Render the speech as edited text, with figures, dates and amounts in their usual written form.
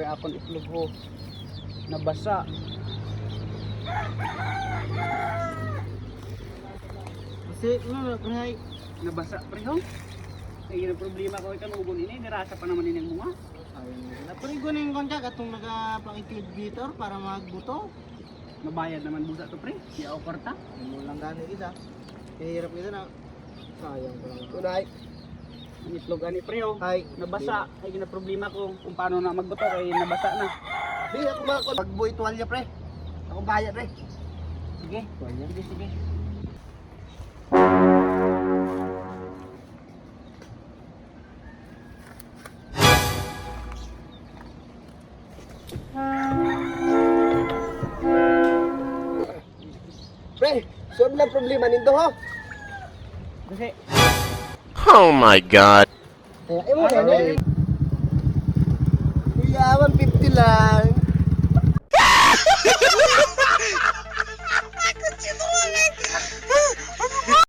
pre akon itlog ho nabasa. Kasi ano pre Nabasa pre ho. Ay yung problema ko ikan ugon ini nirasa pa naman ining mga. ayun na pre gunin kon ka katong nagapang-incubator para magbuto. Mabayad naman busa to pre. Di ako kwarta. Mo lang gani isa. Hirap kita na. Sayang pa lang. Tunay. Ang itlog ani pre ho. Hay, Nabasa. Ay gina problema ko kung paano na magbuto kay nabasa na. Di ako ba pagbuy tuwalya pre. Ako bayad pre. Sige. Sige sige. Pre, solve na problema nito ho. Kasi Oh my god. Imo na ni. Kuya, 150 lang.